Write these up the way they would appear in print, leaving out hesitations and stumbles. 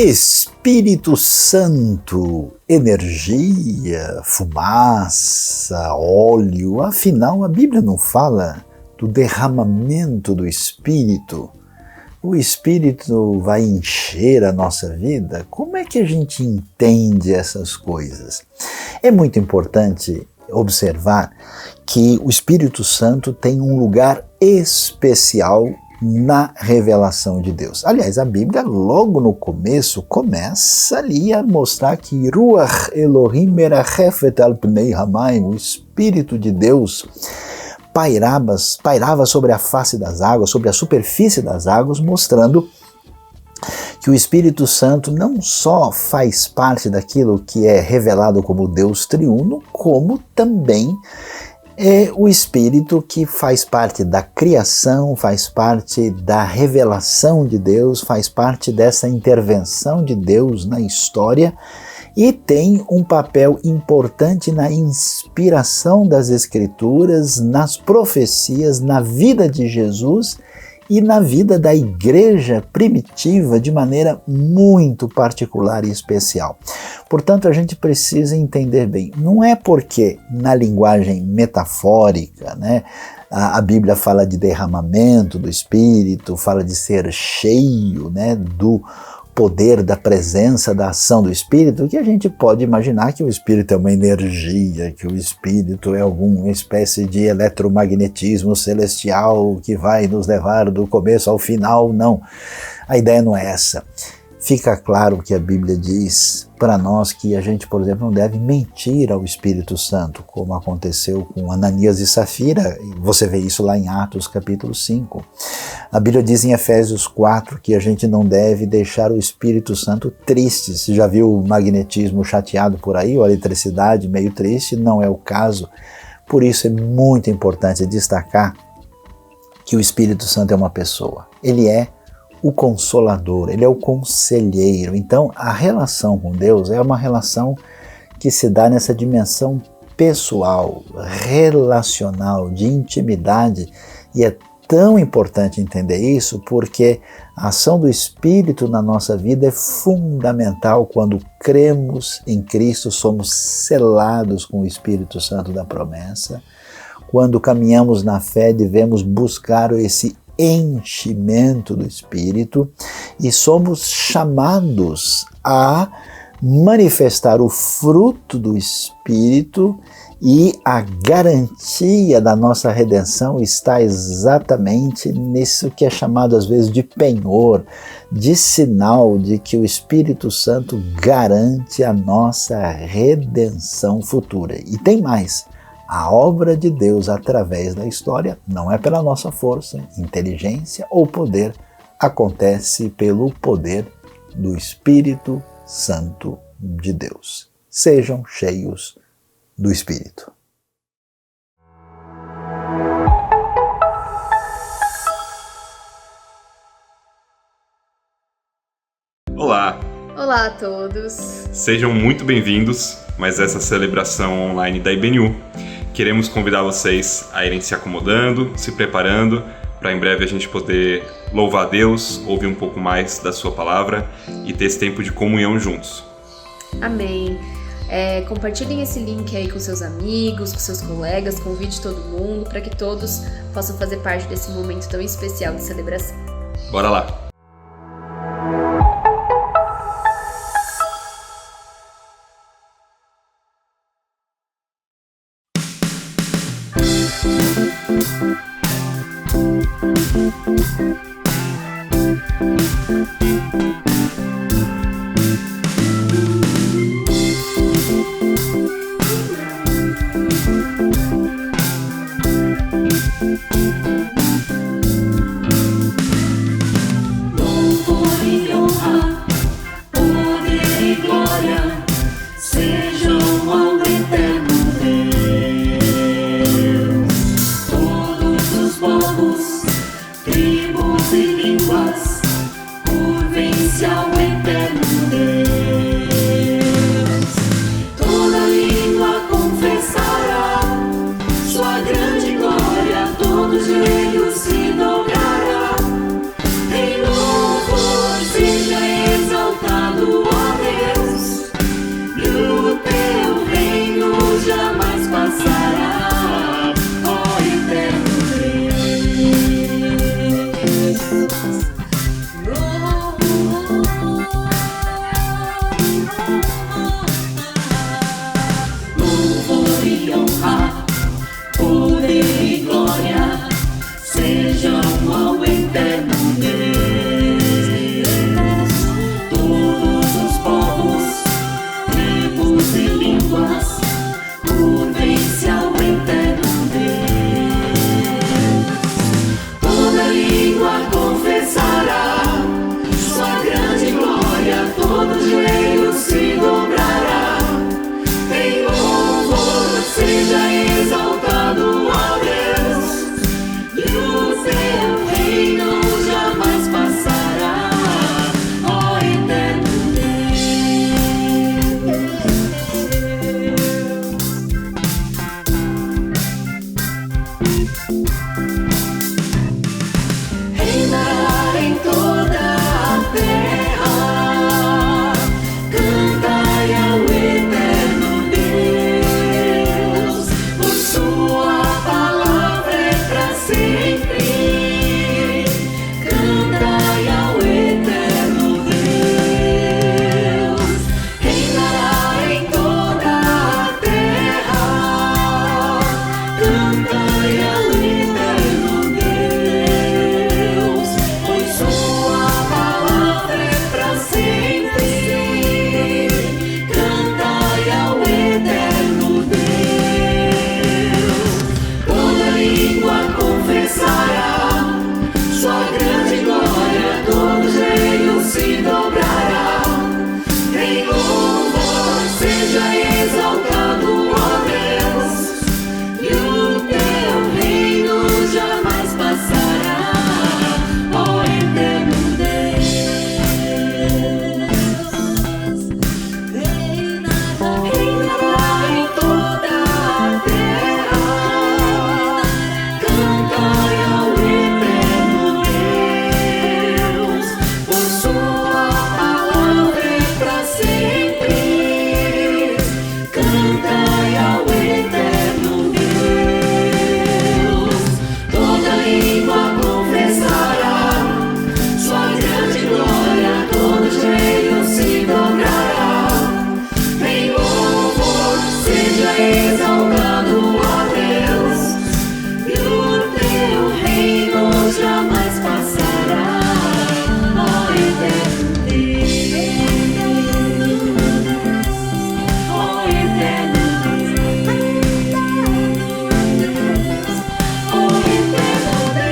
Espírito Santo, energia, fumaça, óleo, afinal a Bíblia não fala do derramamento do Espírito? O Espírito vai encher a nossa vida? Como é que a gente entende essas coisas? É muito importante observar que o Espírito Santo tem um lugar especial na revelação de Deus. Aliás, a Bíblia logo no começo começa ali a mostrar que Ruach Elohim merachefet al pnei hamayim, o Espírito de Deus pairava sobre a face das águas, sobre a superfície das águas, mostrando que o Espírito Santo não só faz parte daquilo que é revelado como Deus triuno, como também é o Espírito que faz parte da criação, faz parte da revelação de Deus, faz parte dessa intervenção de Deus na história e tem um papel importante na inspiração das Escrituras, nas profecias, na vida de Jesus e na vida da igreja primitiva de maneira muito particular e especial. Portanto, a gente precisa entender bem, não é porque na linguagem metafórica, a Bíblia fala de derramamento do Espírito, fala de ser cheio, do poder da presença, da ação do Espírito, que a gente pode imaginar que o Espírito é uma energia, que o Espírito é alguma espécie de eletromagnetismo celestial que vai nos levar do começo ao final. Não, a ideia não é essa. Fica claro que a Bíblia diz para nós que a gente, por exemplo, não deve mentir ao Espírito Santo, como aconteceu com Ananias e Safira. Você vê isso lá em Atos capítulo 5. A Bíblia diz em Efésios 4 que a gente não deve deixar o Espírito Santo triste. Você já viu o magnetismo chateado por aí, ou a eletricidade meio triste? Não é o caso. Por isso é muito importante destacar que o Espírito Santo é uma pessoa. Ele é o Consolador, ele é o Conselheiro. Então a relação com Deus é uma relação que se dá nessa dimensão pessoal, relacional, de intimidade, e é tão importante entender isso porque a ação do Espírito na nossa vida é fundamental. Quando cremos em Cristo, somos selados com o Espírito Santo da promessa. Quando caminhamos na fé, devemos buscar esse enchimento do Espírito e somos chamados a manifestar o fruto do Espírito, e a garantia da nossa redenção está exatamente nisso que é chamado às vezes de penhor, de sinal de que o Espírito Santo garante a nossa redenção futura. E tem mais. A obra de Deus através da história não é pela nossa força, inteligência ou poder, acontece pelo poder do Espírito Santo de Deus. Sejam cheios do Espírito. Olá! Olá a todos! Sejam muito bem-vindos a mais essa celebração online da IBNU. Queremos convidar vocês a irem se acomodando, se preparando, para em breve a gente poder louvar a Deus, ouvir um pouco mais da sua palavra e ter esse tempo de comunhão juntos. Amém! Compartilhem esse link aí com seus amigos, com seus colegas, convide todo mundo para que todos possam fazer parte desse momento tão especial de celebração. Bora lá! Se dobrará, em louvor seja exaltado. Reinará em toda a terra, cantai ao eterno Deus, por sua palavra é pra sempre. Cantai ao eterno Deus, reinará em toda a terra, cantai ao eterno Deus, pois sua palavra é pra sempre. Cantai ao eterno Deus, toda língua confessará sua grande glória, todo joelho se dobrará. Em louvor seja exaltado, ó Deus, e o teu reino jamais passará, ó eterno Deus. Reinará em toda a terra, cantai ao eterno Deus, por sua palavra é pra sempre. Cantai ao eterno Deus, toda língua confessará sua grande glória, todo joelho se dobrará. Em louvor seja exaltado, ó Deus, e o teu reino jamais passará, ó eterno Deus, ó eterno Deus, ó eterno Deus.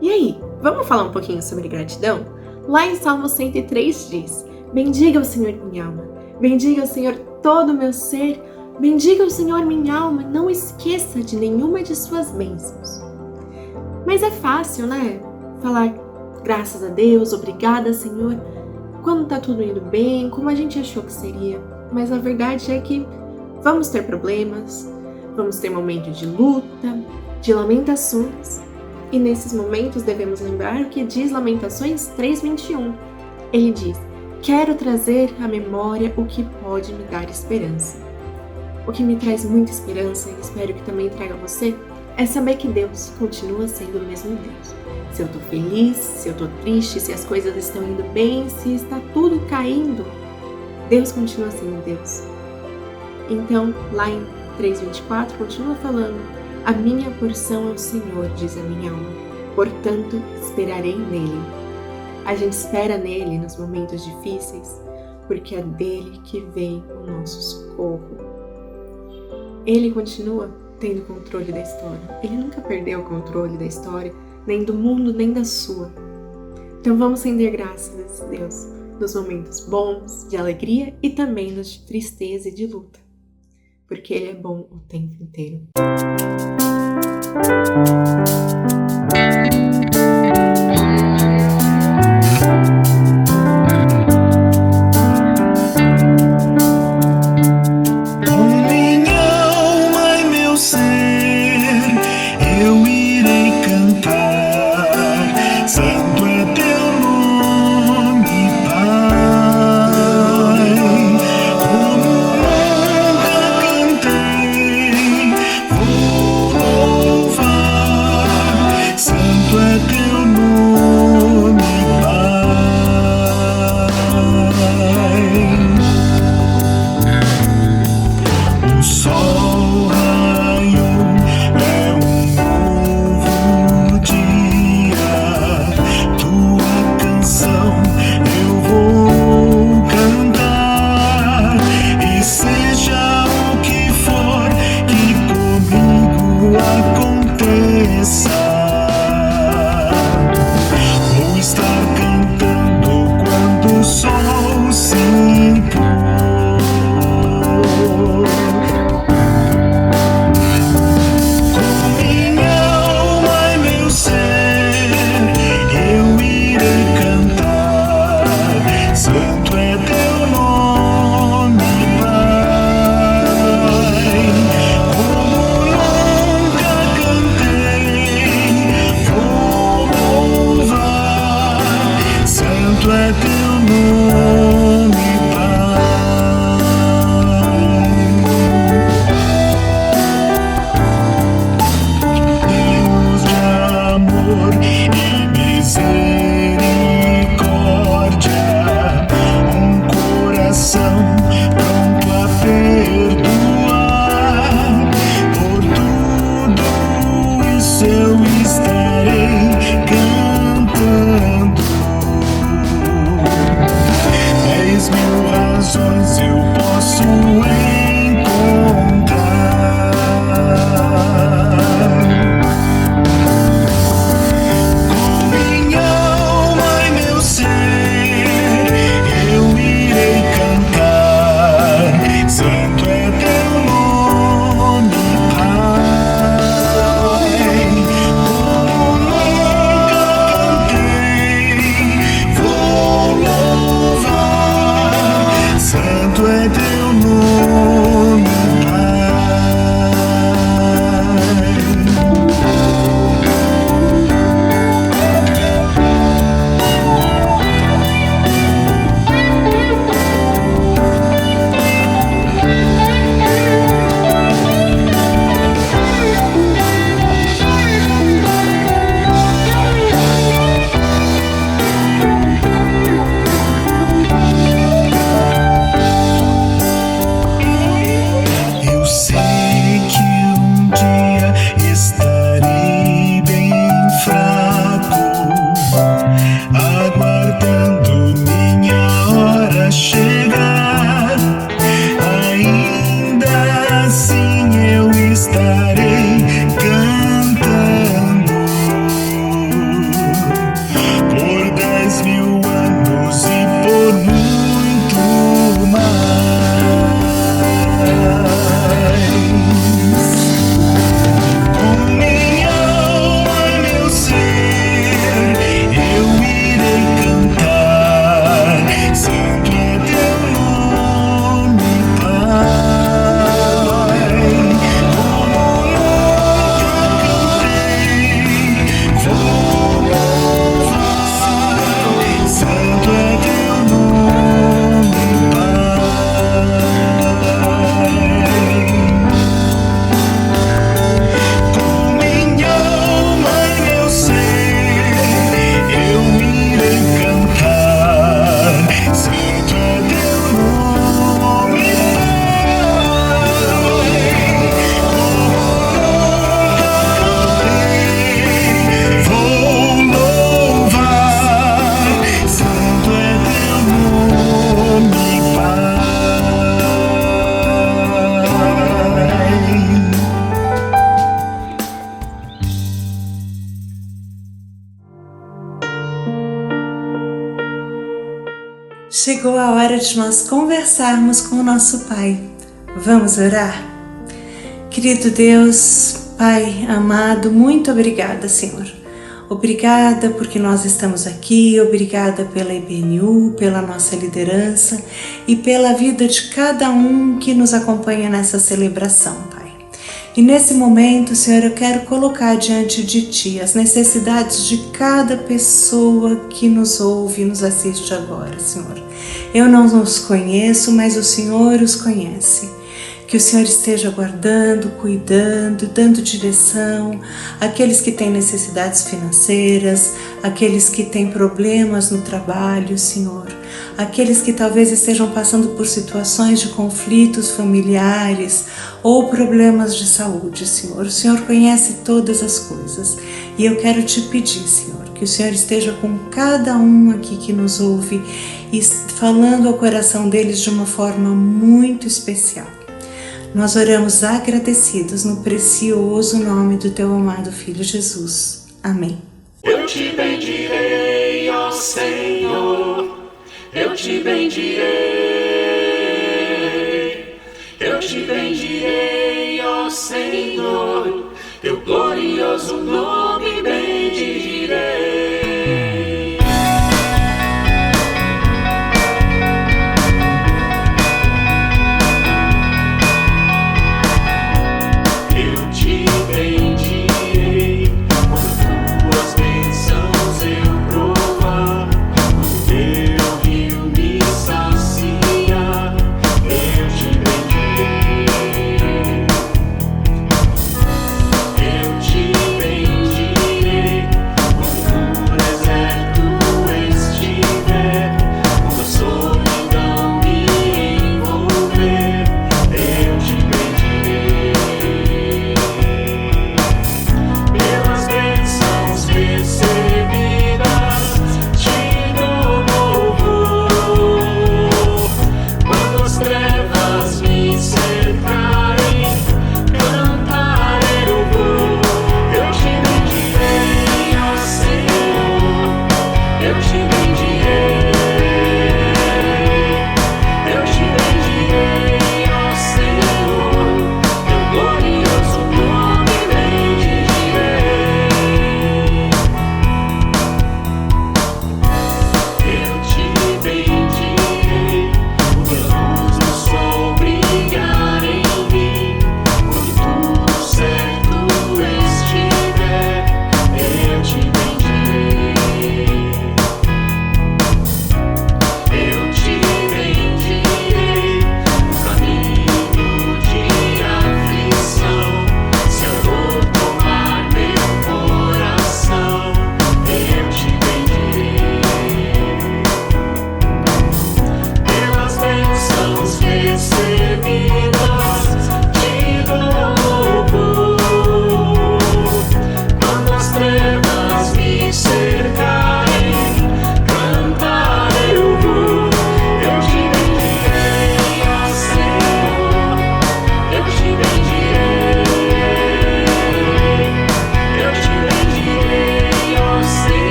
E aí, vamos falar um pouquinho sobre gratidão? Lá em Salmo 103 diz: bendiga o Senhor minha alma, bendiga o Senhor todo o meu ser, bendiga o Senhor minha alma, não esqueça de nenhuma de suas bênçãos. Mas é fácil, né? Falar graças a Deus, obrigada Senhor, quando tá tudo indo bem, como a gente achou que seria. Mas a verdade é que vamos ter problemas, vamos ter momentos de luta, de lamentações. E nesses momentos devemos lembrar o que diz Lamentações 3:21. Ele diz: quero trazer à memória o que pode me dar esperança. O que me traz muita esperança, e espero que também traga a você, é saber que Deus continua sendo o mesmo Deus. Se eu tô feliz, se eu tô triste, se as coisas estão indo bem, se está tudo caindo, Deus continua sendo Deus. Então, lá em 3:24, continua falando: a minha porção é o Senhor, diz a minha alma, portanto esperarei nele. A gente espera nele nos momentos difíceis, porque é dele que vem o nosso socorro. Ele continua tendo controle da história. Ele nunca perdeu o controle da história, nem do mundo, nem da sua. Então vamos render graças a esse Deus nos momentos bons, de alegria e também nos de tristeza e de luta, porque Ele é bom o tempo inteiro. razões eu posso encontrar. Com minha alma e meu ser eu irei cantar. Santo é teu nome, Pai. Como nunca cantei, vou louvar. Santo é teu nome, Pai. Eu sei que um dia estarei bem fraco, aguardando minha hora chegar. Ainda assim eu estarei cantando por 10.000 anos e por muito mais. Com minha alma e meu ser eu irei cantar. Santo é teu nome, Pai. Como nunca cantei, vou louvar. Santo é teu nome, Pai. Com minha alma e meu ser eu irei cantar. Santo é teu nome, Pai. Vou louvar. Santo é teu nome, Pai. Chegou a hora de nós conversarmos com o nosso Pai. Vamos orar? Querido Deus, Pai amado, muito obrigada, Senhor. Obrigada porque nós estamos aqui, obrigada pela IBNU, pela nossa liderança e pela vida de cada um que nos acompanha nessa celebração, Pai. E nesse momento, Senhor, eu quero colocar diante de Ti as necessidades de cada pessoa que nos ouve e nos assiste agora, Senhor. Eu não os conheço, mas o Senhor os conhece. Que o Senhor esteja guardando, cuidando, dando direção àqueles que têm necessidades financeiras, àqueles que têm problemas no trabalho, Senhor, aqueles que talvez estejam passando por situações de conflitos familiares ou problemas de saúde, Senhor. O Senhor conhece todas as coisas e eu quero te pedir, Senhor, que o Senhor esteja com cada um aqui que nos ouve e falando ao coração deles de uma forma muito especial. Nós oramos agradecidos no precioso nome do Teu amado Filho Jesus. Amém. Eu te bendirei, ó Senhor, eu te bendirei. Eu te bendirei, ó Senhor, teu glorioso nome bendirei. Eu te bendirei.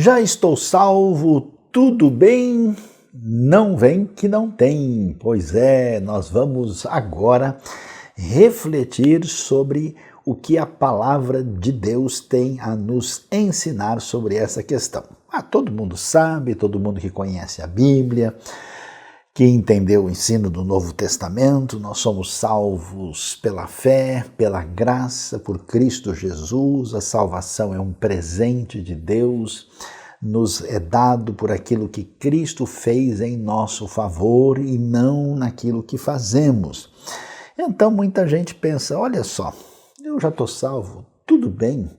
Já estou salvo, tudo bem? Não vem que não tem. Pois é, nós vamos agora refletir sobre o que a palavra de Deus tem a nos ensinar sobre essa questão. Todo mundo sabe, todo mundo que conhece a Bíblia, que entendeu o ensino do Novo Testamento, nós somos salvos pela fé, pela graça, por Cristo Jesus. A salvação é um presente de Deus, nos é dado por aquilo que Cristo fez em nosso favor e não naquilo que fazemos. Então muita gente pensa, olha só, eu já estou salvo, tudo bem,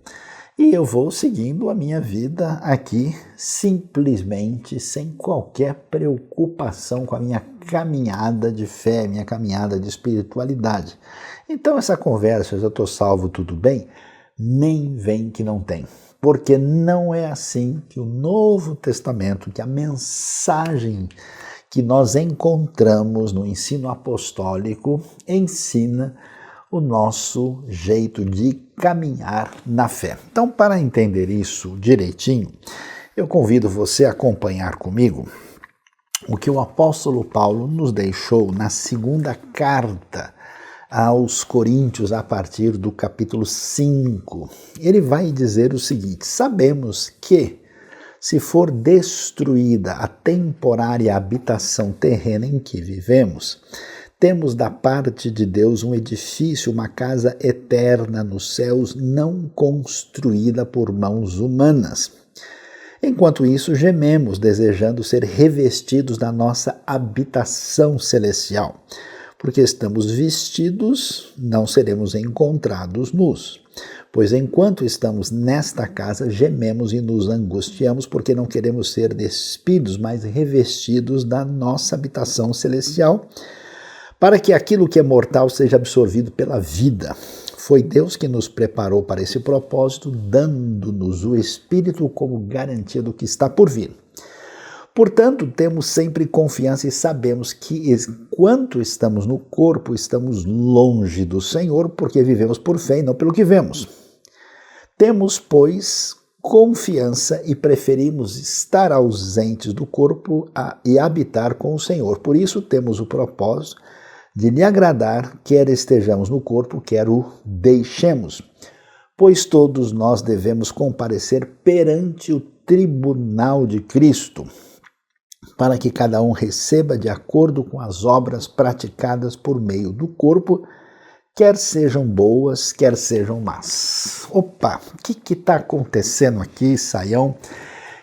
e eu vou seguindo a minha vida aqui simplesmente sem qualquer preocupação com a minha caminhada de fé, minha caminhada de espiritualidade. Então essa conversa, eu já estou salvo, tudo bem, nem vem que não tem. Porque não é assim que o Novo Testamento, que a mensagem que nós encontramos no ensino apostólico ensina o nosso jeito de caminhar na fé. Então, para entender isso direitinho, eu convido você a acompanhar comigo o que o apóstolo Paulo nos deixou na segunda carta aos Coríntios, a partir do capítulo 5. Ele vai dizer o seguinte: sabemos que, se for destruída a temporária habitação terrena em que vivemos, temos da parte de Deus um edifício, uma casa eterna nos céus, não construída por mãos humanas. Enquanto isso, gememos, desejando ser revestidos da nossa habitação celestial. Porque estamos vestidos, não seremos encontrados nus. Pois enquanto estamos nesta casa, gememos e nos angustiamos, porque não queremos ser despidos, mas revestidos da nossa habitação celestial, para que aquilo que é mortal seja absorvido pela vida. Foi Deus que nos preparou para esse propósito, dando-nos o Espírito como garantia do que está por vir. Portanto, temos sempre confiança e sabemos que, enquanto estamos no corpo, estamos longe do Senhor, porque vivemos por fé e não pelo que vemos. Temos, pois, confiança e preferimos estar ausentes do corpo e habitar com o Senhor. Por isso, temos o propósito de lhe agradar, quer estejamos no corpo, quer o deixemos. Pois todos nós devemos comparecer perante o tribunal de Cristo, para que cada um receba de acordo com as obras praticadas por meio do corpo, quer sejam boas, quer sejam más. Opa, o que está acontecendo aqui, Saião?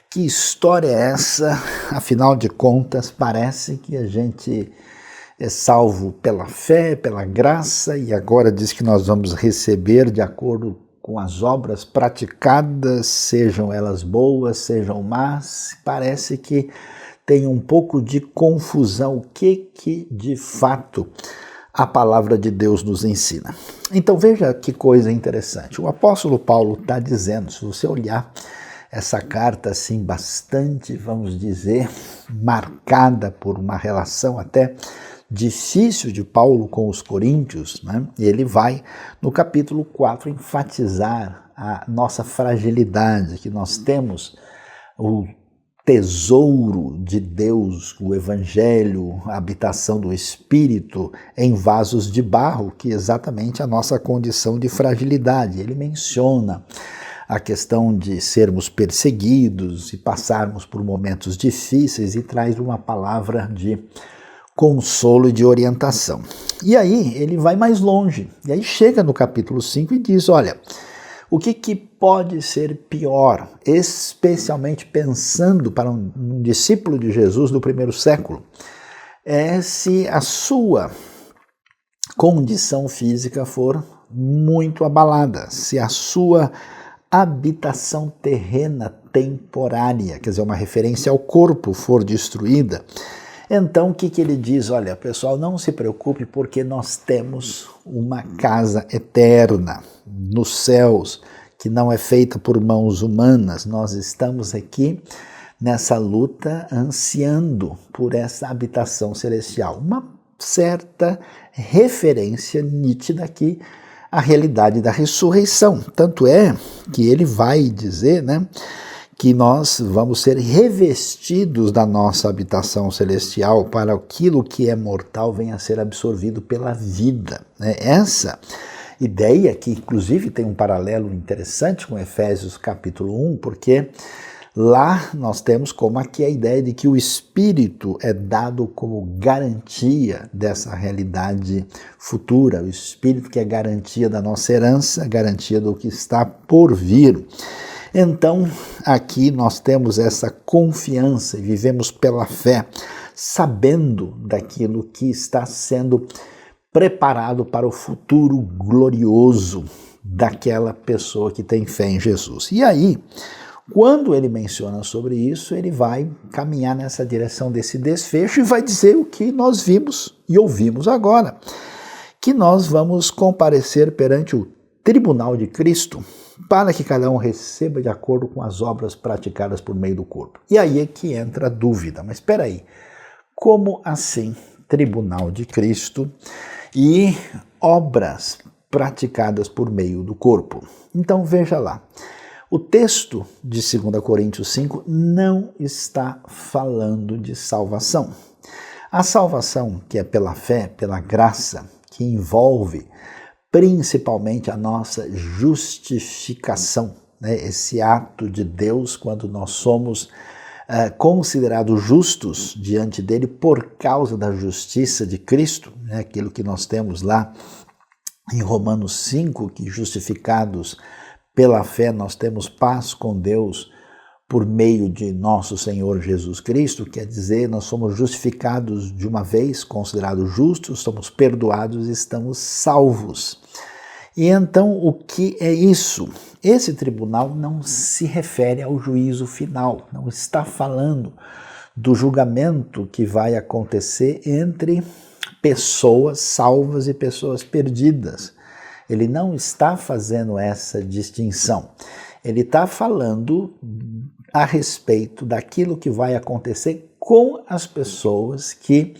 Que história é essa? Afinal de contas, parece que a gente é salvo pela fé, pela graça, e agora diz que nós vamos receber de acordo com as obras praticadas, sejam elas boas, sejam más. Parece que tem um pouco de confusão o que de fato a palavra de Deus nos ensina. Então veja que coisa interessante. O apóstolo Paulo está dizendo, se você olhar essa carta assim bastante, vamos dizer, marcada por uma relação até difícil de Paulo com os coríntios, né? Ele vai no capítulo 4 enfatizar a nossa fragilidade, que nós temos o tesouro de Deus, o Evangelho, a habitação do Espírito em vasos de barro, que é exatamente a nossa condição de fragilidade. Ele menciona a questão de sermos perseguidos e passarmos por momentos difíceis e traz uma palavra de consolo e de orientação. E aí ele vai mais longe, e aí chega no capítulo 5 e diz, olha, o que pode ser pior, especialmente pensando para um discípulo de Jesus do primeiro século, é se a sua condição física for muito abalada, se a sua habitação terrena temporária, quer dizer, uma referência ao corpo, for destruída. Então, o que ele diz? Olha, pessoal, não se preocupe, porque nós temos uma casa eterna nos céus, que não é feita por mãos humanas. Nós estamos aqui nessa luta, ansiando por essa habitação celestial. Uma certa referência nítida aqui à realidade da ressurreição. Tanto é que ele vai dizer, né, que nós vamos ser revestidos da nossa habitação celestial para aquilo que é mortal venha a ser absorvido pela vida. Essa ideia, que inclusive tem um paralelo interessante com Efésios capítulo 1, porque lá nós temos como aqui a ideia de que o Espírito é dado como garantia dessa realidade futura, o Espírito que é garantia da nossa herança, garantia do que está por vir. Então, aqui nós temos essa confiança e vivemos pela fé, sabendo daquilo que está sendo preparado para o futuro glorioso daquela pessoa que tem fé em Jesus. E aí, quando ele menciona sobre isso, ele vai caminhar nessa direção desse desfecho e vai dizer o que nós vimos e ouvimos agora, que nós vamos comparecer perante o tribunal de Cristo, para que cada um receba de acordo com as obras praticadas por meio do corpo. E aí é que entra a dúvida, mas espera aí, como assim tribunal de Cristo e obras praticadas por meio do corpo? Então veja lá, o texto de 2 Coríntios 5 não está falando de salvação. A salvação, que é pela fé, pela graça, que envolve principalmente a nossa justificação, esse ato de Deus quando nós somos considerados justos diante dele por causa da justiça de Cristo, aquilo que nós temos lá em Romanos 5, que justificados pela fé nós temos paz com Deus por meio de nosso Senhor Jesus Cristo, quer dizer, nós somos justificados de uma vez, considerados justos, somos perdoados e estamos salvos. E então, o que é isso? Esse tribunal não se refere ao juízo final, não está falando do julgamento que vai acontecer entre pessoas salvas e pessoas perdidas. Ele não está fazendo essa distinção. Ele está falando a respeito daquilo que vai acontecer com as pessoas que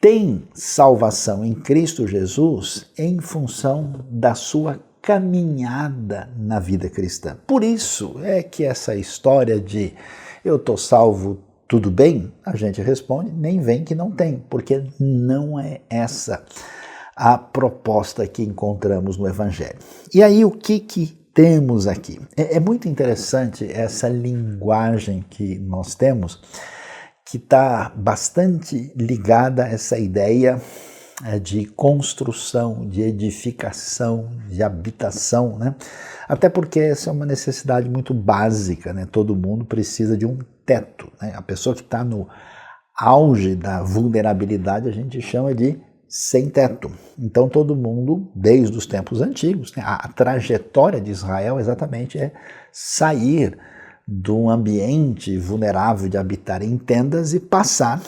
têm salvação em Cristo Jesus em função da sua caminhada na vida cristã. Por isso é que essa história de eu estou salvo, tudo bem, a gente responde, nem vem que não tem, porque não é essa a proposta que encontramos no Evangelho. E aí o que temos aqui? É muito interessante essa linguagem que nós temos, que está bastante ligada a essa ideia de construção, de edificação, de habitação, Até porque essa é uma necessidade muito básica, Todo mundo precisa de um teto, A pessoa que está no auge da vulnerabilidade a gente chama de sem teto. Então todo mundo, desde os tempos antigos, a trajetória de Israel exatamente é sair de um ambiente vulnerável de habitar em tendas e passar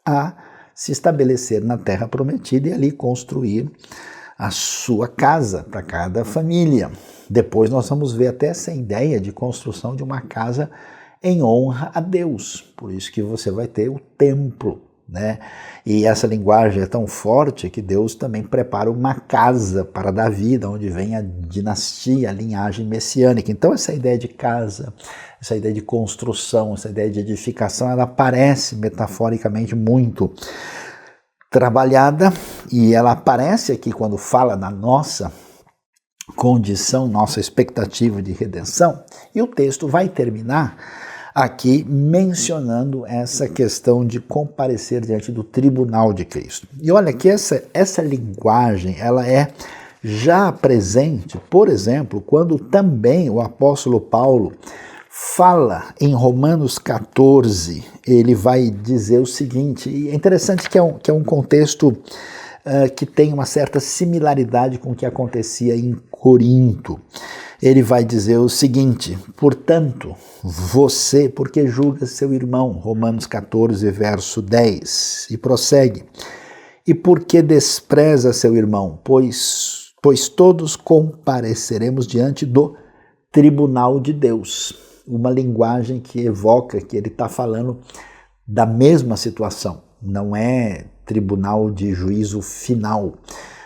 a se estabelecer na terra prometida e ali construir a sua casa para cada família. Depois nós vamos ver até essa ideia de construção de uma casa em honra a Deus. Por isso que você vai ter o templo, E essa linguagem é tão forte que Deus também prepara uma casa para Davi, onde vem a dinastia, a linhagem messiânica. Então essa ideia de casa, essa ideia de construção, essa ideia de edificação, ela aparece metaforicamente muito trabalhada, e ela aparece aqui quando fala da nossa condição, nossa expectativa de redenção, e o texto vai terminar aqui mencionando essa questão de comparecer diante do tribunal de Cristo. E olha que essa linguagem, ela é já presente, por exemplo, quando também o apóstolo Paulo fala em Romanos 14, ele vai dizer o seguinte, e é interessante que é um contexto que tem uma certa similaridade com o que acontecia em Corinto. Ele vai dizer o seguinte: portanto, você, porque julga seu irmão, Romanos 14, verso 10, e prossegue, e porque despreza seu irmão, pois todos compareceremos diante do tribunal de Deus. Uma linguagem que evoca que ele está falando da mesma situação, não é tribunal de juízo final.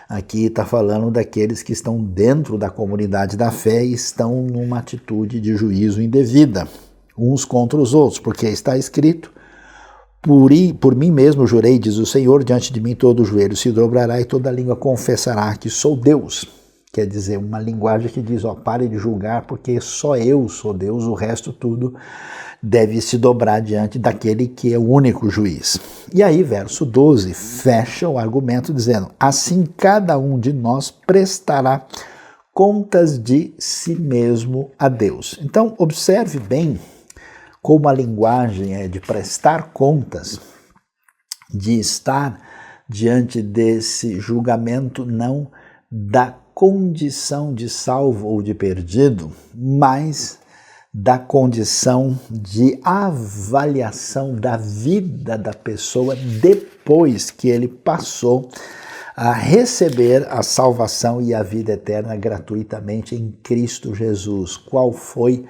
Aqui está falando daqueles que estão dentro da comunidade da fé e estão numa atitude de juízo indevida. uns contra os outros, porque está escrito: por mim mesmo jurei, diz o Senhor, diante de mim todo joelho se dobrará e toda língua confessará que sou Deus. Quer dizer, uma linguagem que diz, pare de julgar, porque só eu sou Deus, o resto tudo deve se dobrar diante daquele que é o único juiz. E aí, verso 12, fecha o argumento dizendo: assim cada um de nós prestará contas de si mesmo a Deus. Então, observe bem como a linguagem é de prestar contas, de estar diante desse julgamento não da condição de salvo ou de perdido, mas da condição de avaliação da vida da pessoa depois que ele passou a receber a salvação e a vida eterna gratuitamente em Cristo Jesus. Qual foi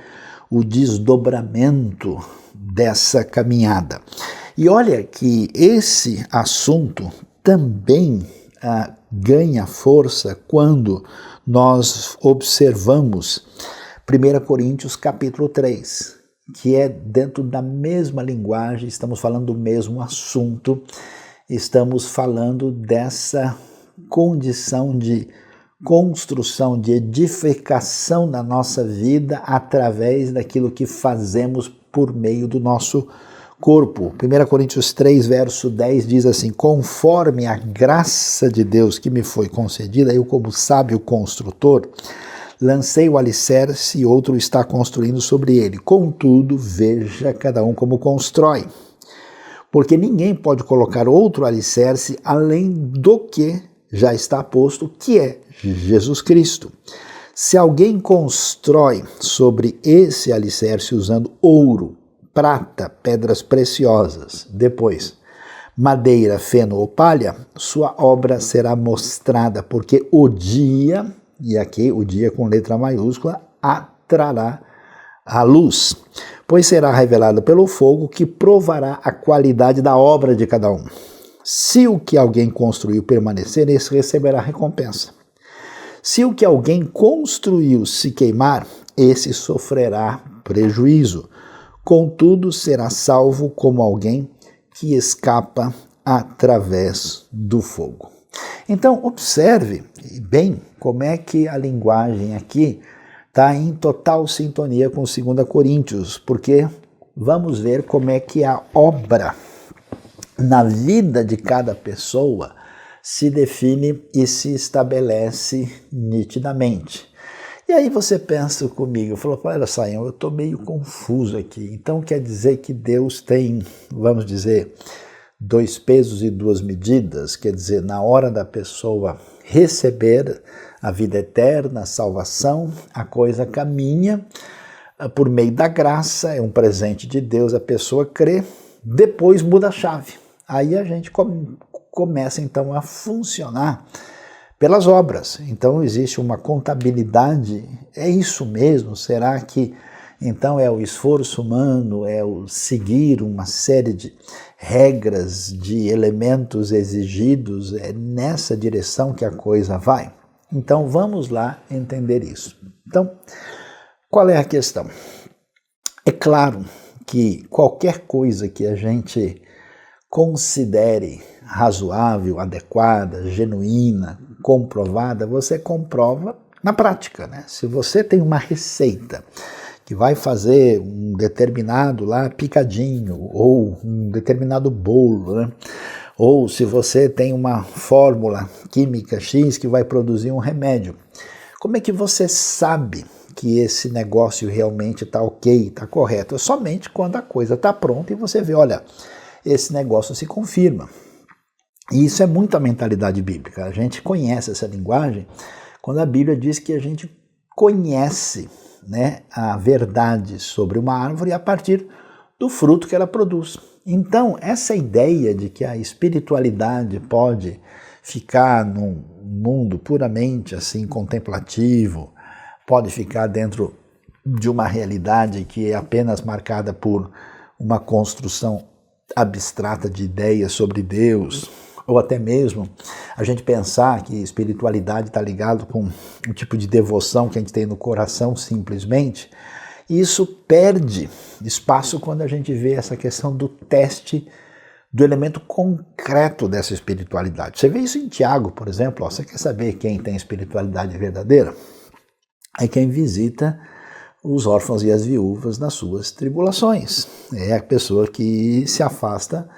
o desdobramento dessa caminhada? E olha que esse assunto também ganha força quando nós observamos 1 Coríntios capítulo 3, que é dentro da mesma linguagem, estamos falando do mesmo assunto, estamos falando dessa condição de construção, de edificação da nossa vida através daquilo que fazemos por meio do nosso corpo. 1 Coríntios 3, verso 10 diz assim: conforme a graça de Deus que me foi concedida, eu como sábio construtor, lancei o alicerce e outro está construindo sobre ele. Contudo, veja cada um como constrói. Porque ninguém pode colocar outro alicerce além do que já está posto, que é Jesus Cristo. Se alguém constrói sobre esse alicerce usando ouro, prata, pedras preciosas, depois madeira, feno ou palha, sua obra será mostrada, porque o dia, e aqui o dia com letra maiúscula, a trará à luz, pois será revelado pelo fogo que provará a qualidade da obra de cada um. Se o que alguém construiu permanecer, esse receberá recompensa. Se o que alguém construiu se queimar, esse sofrerá prejuízo. Contudo, será salvo como alguém que escapa através do fogo. Então, observe bem como é que a linguagem aqui está em total sintonia com 2 Coríntios, porque vamos ver como é que a obra na vida de cada pessoa se define e se estabelece nitidamente. E aí você pensa comigo, falou, olha Sayão, eu estou meio confuso aqui. Então quer dizer que Deus tem, vamos dizer, 2 pesos e 2 medidas? Quer dizer, na hora da pessoa receber a vida eterna, a salvação, a coisa caminha por meio da graça, é um presente de Deus, a pessoa crê, depois muda a chave. Aí a gente começa então a funcionar pelas obras. Então existe uma contabilidade, é isso mesmo? Será que então é o esforço humano, é o seguir uma série de regras, de elementos exigidos, é nessa direção que a coisa vai? Então vamos lá entender isso. Então, qual é a questão? É claro que qualquer coisa que a gente considere razoável, adequada, genuína, comprovada, você comprova na prática, né? Se você tem uma receita que vai fazer um determinado lá picadinho ou um determinado bolo, né? Ou se você tem uma fórmula química X que vai produzir um remédio, como é que você sabe que esse negócio realmente está ok, está correto? É somente quando a coisa está pronta e você vê, olha, esse negócio se confirma. E isso é muito a mentalidade bíblica. A gente conhece essa linguagem quando a Bíblia diz que a gente conhece, né, a verdade sobre uma árvore a partir do fruto que ela produz. Então, essa ideia de que a espiritualidade pode ficar num mundo puramente assim contemplativo, pode ficar dentro de uma realidade que é apenas marcada por uma construção abstrata de ideias sobre Deus, ou até mesmo a gente pensar que espiritualidade está ligado com um tipo de devoção que a gente tem no coração simplesmente, Isso perde espaço quando a gente vê essa questão do teste do elemento concreto dessa espiritualidade. Você vê isso em Tiago, por exemplo. Você quer saber quem tem espiritualidade verdadeira? É quem visita os órfãos e as viúvas nas suas tribulações. É a pessoa que se afasta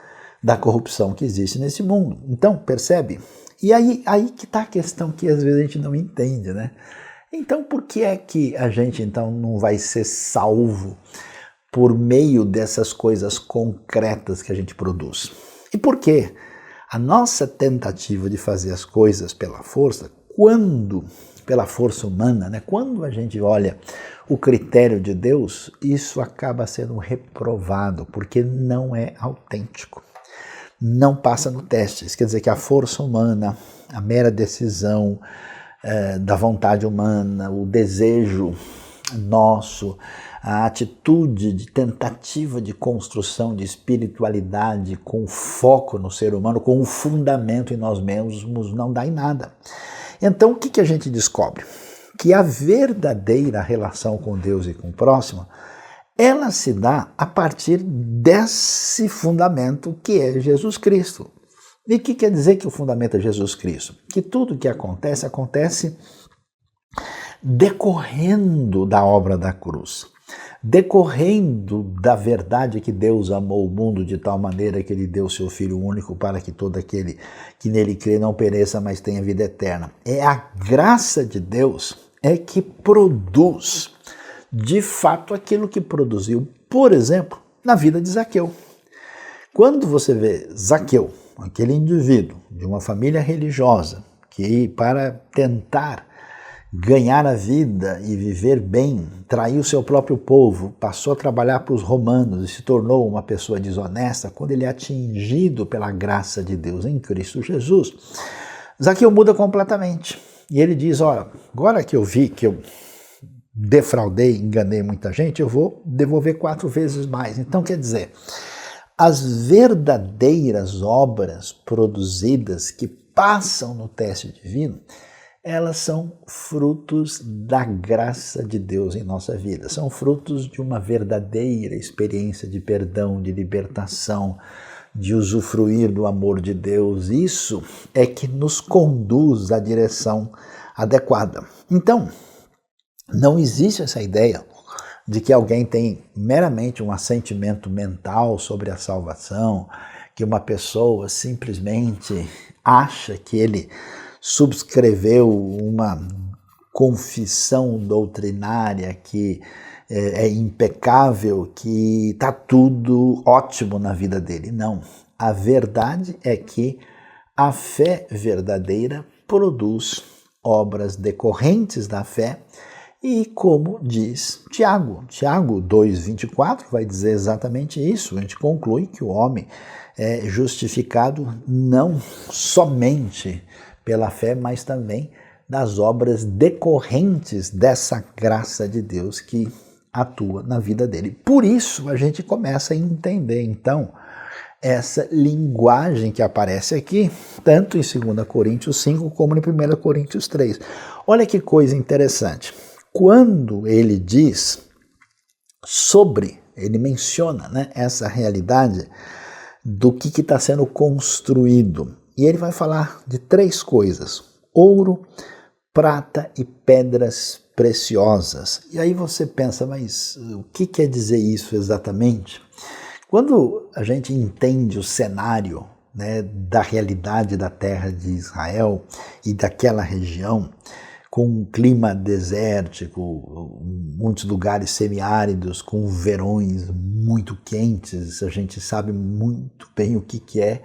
da corrupção que existe nesse mundo. Então, percebe? E aí que está a questão que às vezes a gente não entende, né? Então, por que é que a gente então não vai ser salvo por meio dessas coisas concretas que a gente produz? E por que a nossa tentativa de fazer as coisas pela força, pela força humana, né? Quando a gente olha o critério de Deus, isso acaba sendo reprovado, porque não é autêntico. Não passa no teste. Isso quer dizer que a força humana, a mera decisão da vontade humana, o desejo nosso, a atitude de tentativa de construção de espiritualidade com foco no ser humano, com o fundamento em nós mesmos, não dá em nada. Então, o que a gente descobre? Que a verdadeira relação com Deus e com o próximo, ela se dá a partir desse fundamento que é Jesus Cristo. E o que quer dizer que o fundamento é Jesus Cristo? Que tudo que acontece decorrendo da obra da cruz, decorrendo da verdade que Deus amou o mundo de tal maneira que Ele deu seu Filho único para que todo aquele que nele crê não pereça, mas tenha vida eterna. É a graça de Deus que produz, de fato, aquilo que produziu, por exemplo, na vida de Zaqueu. Quando você vê Zaqueu, aquele indivíduo de uma família religiosa, que para tentar ganhar a vida e viver bem, traiu seu próprio povo, passou a trabalhar para os romanos e se tornou uma pessoa desonesta, quando ele é atingido pela graça de Deus em Cristo Jesus, Zaqueu muda completamente. E ele diz, olha, agora que eu vi que eu defraudei, enganei muita gente, eu vou devolver 4 vezes mais. Então, quer dizer, as verdadeiras obras produzidas que passam no teste divino, elas são frutos da graça de Deus em nossa vida, são frutos de uma verdadeira experiência de perdão, de libertação, de usufruir do amor de Deus. Isso é que nos conduz à direção adequada. Então, não existe essa ideia de que alguém tem meramente um assentimento mental sobre a salvação, que uma pessoa simplesmente acha que ele subscreveu uma confissão doutrinária que é impecável, que está tudo ótimo na vida dele. Não. A verdade é que a fé verdadeira produz obras decorrentes da fé e, como diz Tiago 2,24 vai dizer exatamente isso. A gente conclui que o homem é justificado não somente pela fé, mas também das obras decorrentes dessa graça de Deus que atua na vida dele. Por isso a gente começa a entender, então, essa linguagem que aparece aqui, tanto em 2 Coríntios 5 como em 1 Coríntios 3. Olha que coisa interessante. Quando ele diz ele menciona, né, essa realidade do que está sendo construído. E ele vai falar de 3 coisas: ouro, prata e pedras preciosas. E aí você pensa, mas o que quer dizer isso exatamente? Quando a gente entende o cenário, né, da realidade da terra de Israel e daquela região, com um clima desértico, muitos lugares semiáridos, com verões muito quentes, a gente sabe muito bem o que é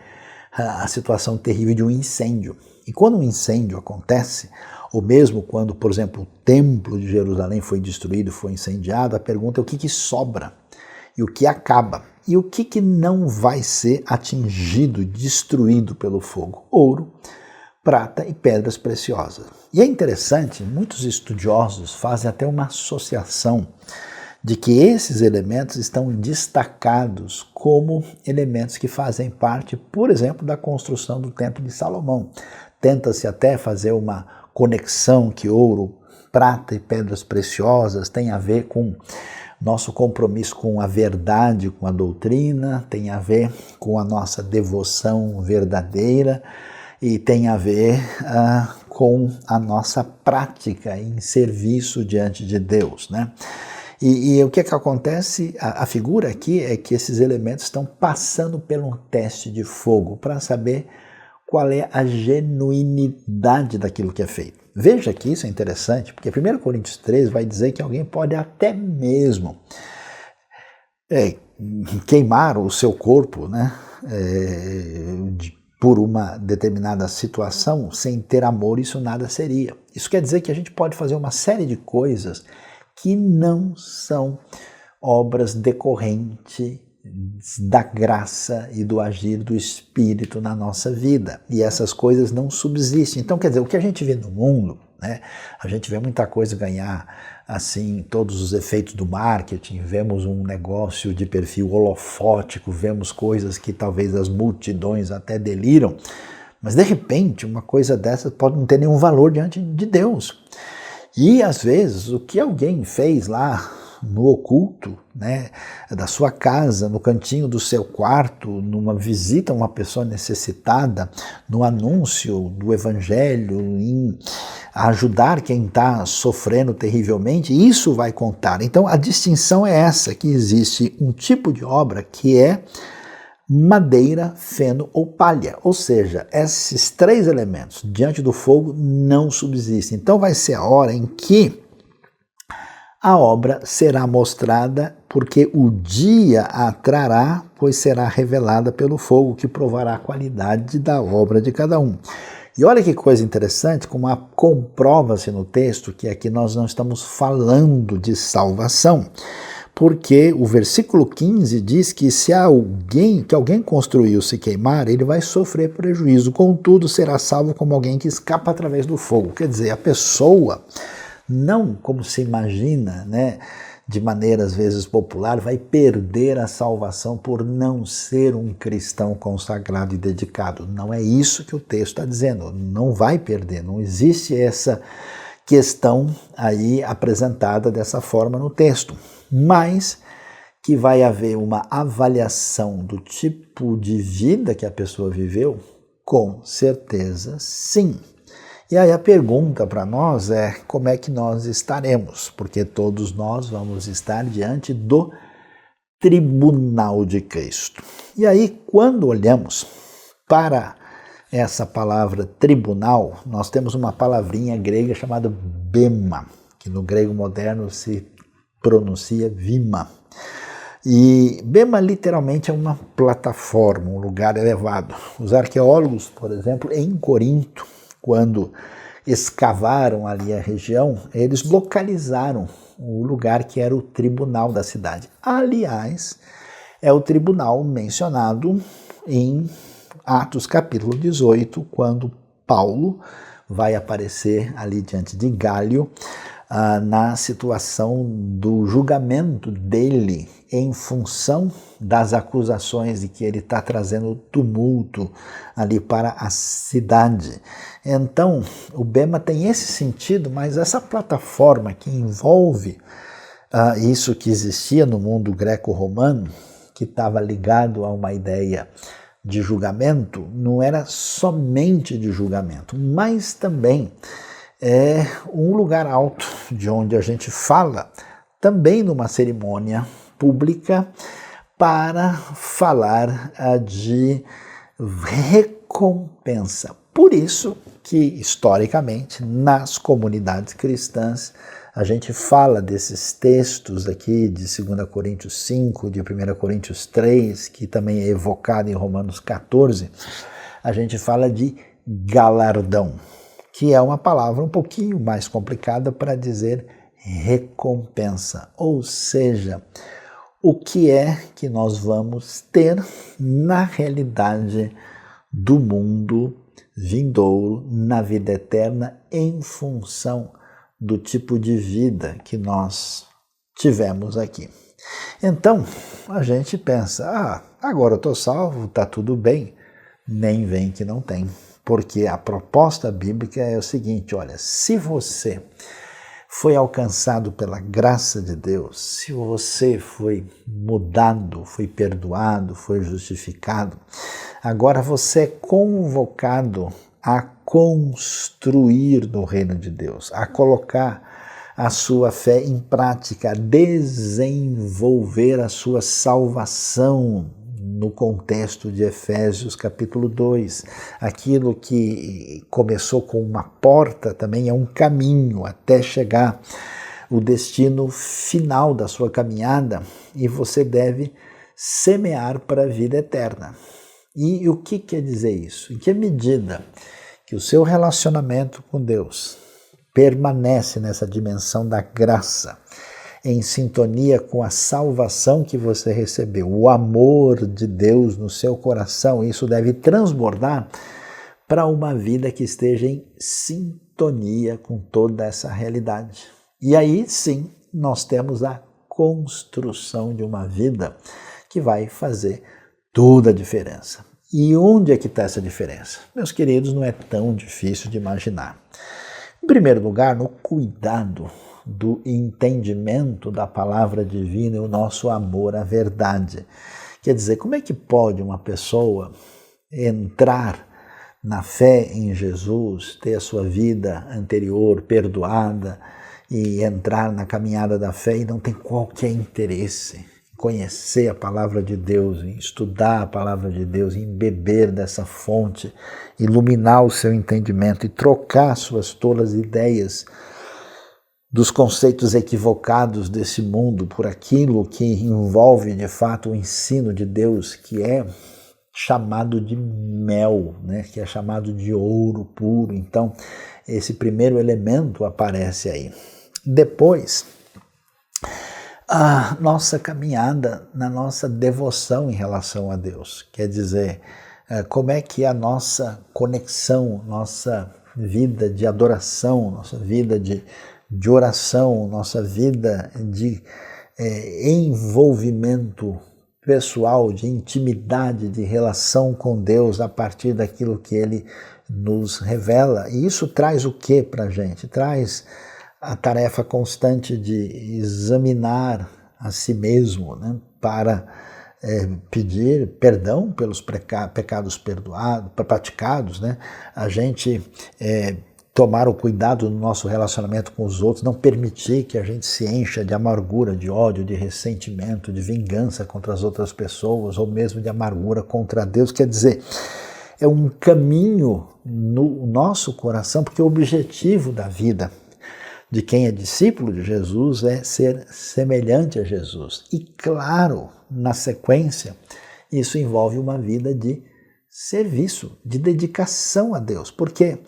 a situação terrível de um incêndio. E quando um incêndio acontece, ou mesmo quando, por exemplo, o templo de Jerusalém foi destruído, foi incendiado, a pergunta é o que sobra e o que acaba. E o que não vai ser atingido, destruído pelo fogo? Ouro, prata e pedras preciosas. E é interessante, muitos estudiosos fazem até uma associação de que esses elementos estão destacados como elementos que fazem parte, por exemplo, da construção do Templo de Salomão. Tenta-se até fazer uma conexão que ouro, prata e pedras preciosas têm a ver com Nosso compromisso com a verdade, com a doutrina, tem a ver com a nossa devoção verdadeira e tem a ver com a nossa prática em serviço diante de Deus, né? E o que acontece? A figura aqui é que esses elementos estão passando por um teste de fogo para saber qual é a genuinidade daquilo que é feito. Veja que isso é interessante, porque 1 Coríntios 13 vai dizer que alguém pode até mesmo queimar o seu corpo, né, por uma determinada situação, sem ter amor, isso nada seria. Isso quer dizer que a gente pode fazer uma série de coisas que não são obras decorrentes da graça e do agir do Espírito na nossa vida. E essas coisas não subsistem. Então, quer dizer, o que a gente vê no mundo, né, a gente vê muita coisa ganhar, assim, todos os efeitos do marketing, vemos um negócio de perfil holofótico, vemos coisas que talvez as multidões até deliram, mas de repente uma coisa dessa pode não ter nenhum valor diante de Deus. E às vezes o que alguém fez lá no oculto, né, da sua casa, no cantinho do seu quarto, numa visita a uma pessoa necessitada, no anúncio do evangelho, em ajudar quem está sofrendo terrivelmente, isso vai contar. Então a distinção é essa, que existe um tipo de obra que é madeira, feno ou palha, ou seja, esses três elementos diante do fogo não subsistem. Então vai ser a hora em que a obra será mostrada, porque o dia a trará, pois será revelada pelo fogo, que provará a qualidade da obra de cada um. E olha que coisa interessante, como comprova-se no texto que aqui nós não estamos falando de salvação, porque o versículo 15 diz que se alguém construiu se queimar, ele vai sofrer prejuízo, contudo será salvo como alguém que escapa através do fogo. Quer dizer, a pessoa, não como se imagina, né, de maneira às vezes popular, vai perder a salvação por não ser um cristão consagrado e dedicado. Não é isso que o texto está dizendo, não vai perder, não existe essa questão aí apresentada dessa forma no texto, mas que vai haver uma avaliação do tipo de vida que a pessoa viveu, com certeza sim. E aí a pergunta para nós é como é que nós estaremos, porque todos nós vamos estar diante do tribunal de Cristo. E aí quando olhamos para essa palavra tribunal, nós temos uma palavrinha grega chamada bema, que no grego moderno se pronuncia vima. E bema literalmente é uma plataforma, um lugar elevado. Os arqueólogos, por exemplo, em Corinto, quando escavaram ali a região, eles localizaram o lugar que era o tribunal da cidade. Aliás, é o tribunal mencionado em Atos capítulo 18, quando Paulo vai aparecer ali diante de Gálio, na situação do julgamento dele em função das acusações de que ele está trazendo tumulto ali para a cidade. Então, o bema tem esse sentido, mas essa plataforma que envolve isso que existia no mundo greco-romano, que estava ligado a uma ideia de julgamento, não era somente de julgamento, mas também é um lugar alto de onde a gente fala também numa cerimônia pública para falar de recompensa. Por isso que, historicamente, nas comunidades cristãs, a gente fala desses textos aqui de 2 Coríntios 5, de 1 Coríntios 3, que também é evocado em Romanos 14, a gente fala de galardão, que é uma palavra um pouquinho mais complicada para dizer recompensa, ou seja, o que é que nós vamos ter na realidade do mundo vindouro, na vida eterna, em função do tipo de vida que nós tivemos aqui. Então, a gente pensa, agora eu estou salvo, está tudo bem, nem vem que não tem. Porque a proposta bíblica é o seguinte, olha, se você foi alcançado pela graça de Deus, se você foi mudado, foi perdoado, foi justificado, agora você é convocado a construir no reino de Deus, a colocar a sua fé em prática, a desenvolver a sua salvação no contexto de Efésios capítulo 2. Aquilo que começou com uma porta também é um caminho até chegar o destino final da sua caminhada, e você deve semear para a vida eterna. E o que quer dizer isso? Em que medida que o seu relacionamento com Deus permanece nessa dimensão da graça, em sintonia com a salvação que você recebeu, o amor de Deus no seu coração, isso deve transbordar para uma vida que esteja em sintonia com toda essa realidade. E aí sim, nós temos a construção de uma vida que vai fazer toda a diferença. E onde é que está essa diferença? Meus queridos, não é tão difícil de imaginar. Em primeiro lugar, no cuidado do entendimento da palavra divina e o nosso amor à verdade. Quer dizer, como é que pode uma pessoa entrar na fé em Jesus, ter a sua vida anterior perdoada e entrar na caminhada da fé e não tem qualquer interesse em conhecer a palavra de Deus, em estudar a palavra de Deus, em beber dessa fonte, iluminar o seu entendimento e trocar suas tolas ideias dos conceitos equivocados desse mundo por aquilo que envolve de fato o ensino de Deus, que é chamado de mel, né? Que é chamado de ouro puro. Então, esse primeiro elemento aparece aí. Depois, a nossa caminhada na nossa devoção em relação a Deus. Quer dizer, como é que a nossa conexão, nossa vida de adoração, nossa vida de oração, nossa vida de envolvimento pessoal, de intimidade, de relação com Deus a partir daquilo que Ele nos revela. E isso traz o que para a gente? Traz a tarefa constante de examinar a si mesmo, né, para pedir perdão pelos pecados praticados, né, a gente tomar o cuidado no nosso relacionamento com os outros, não permitir que a gente se encha de amargura, de ódio, de ressentimento, de vingança contra as outras pessoas, ou mesmo de amargura contra Deus. Quer dizer, é um caminho no nosso coração, porque o objetivo da vida de quem é discípulo de Jesus é ser semelhante a Jesus. E claro, na sequência, isso envolve uma vida de serviço, de dedicação a Deus, porque